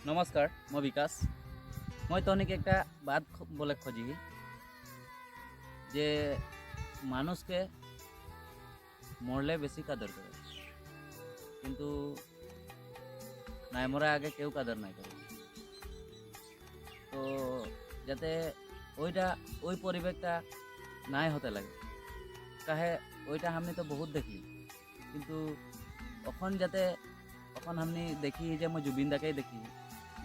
নমস্কাৰ, মই বিকাশ। মই তনিক একটা বাত বলে খুঁজি যে মানুষকে মরলে বেশি কাদর করে, কিন্তু নাই মরা আগে কেউ কাদর নাই করে। তো যাতে ওইটা ওই পরিবেশটা নাই হতে লাগে কাহে ওইটা हमने तो बहुत देखली, কিন্তু এখন যাতে এখন हमने देखी যে মই জুবিন দাকেই দেখি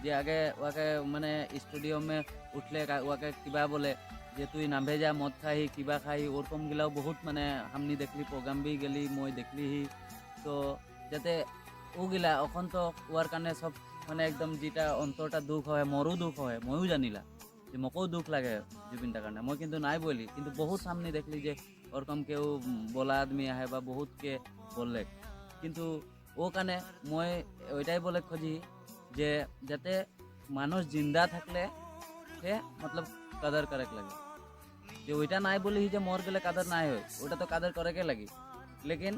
যে আগে ওকে মানে স্টুডিও মে উঠলে ওকে কিবা বলে যে তুই নামে যা মদ খাই কিবা খাই ওরকম গিলাও বহুত মানে हमने দেখলি প্রোগ্রাম বি গেলি মই দেখলি। তো যাতে ওগিলা এখন তো ওয়ার কারণে সব মানে একদম যেটা অন্তরটা দুঃখ হয়, মরও দুঃখ হয়, ময়ও জানিলা যে মোকেও দুঃখ লাগে জুবিনদার কারণে। মই কিন্তু নাই বলি, কিন্তু বহুত সামনে দেখলি যে ওরকম কেউ বলা আদমি আহে বা বহুতকে বললে, কিন্তু ও কারণে মই ওইটাই বলে খুঁজি যে যাতে মানুষ জিন্দা থাকলে সে মতলব কাদার করে লাগে, যে ওইটা নাই বলি যে মর গেলে কাদার নাই হয়, ওটা তো কাদার করে লাগে। লেকিন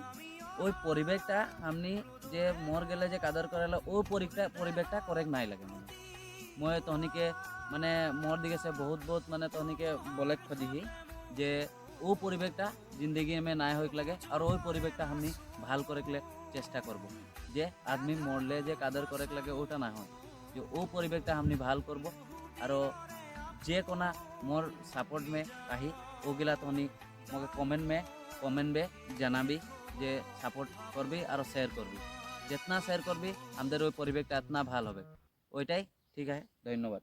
ওই পরিবেশটা আপনি যে মর গেলে যে কাদার করে ওই পরিবেশটা করেক্ট নাই লাগে। মানে মই তহনিকে মানে মোর দিকে সে বহুত বহুত মানে তহনিকে বলে খুঁজি যে ও পরিবেশটা জিंदगी में নাই হইক লাগে, আর ওই পরিবেশটা আমি ভাল করে চেষ্টা করব যে আদমি মরলে যে কাদর করে লাগে ওটা না হয়, যে ও পরিবেশটা আমি ভাল করব। আর যে কোনা মোর সাপোর্ট में আহি ওগিলা তহনি মোকে কমেন্ট में জানাবি যে সাপোর্ট করবি আর শেয়ার করবি। जितना शेयर করবি আমাদের ওই পরিবেশটা এতনা ভাল হবে। ওইটাই ঠিক আছে, ধন্যবাদ।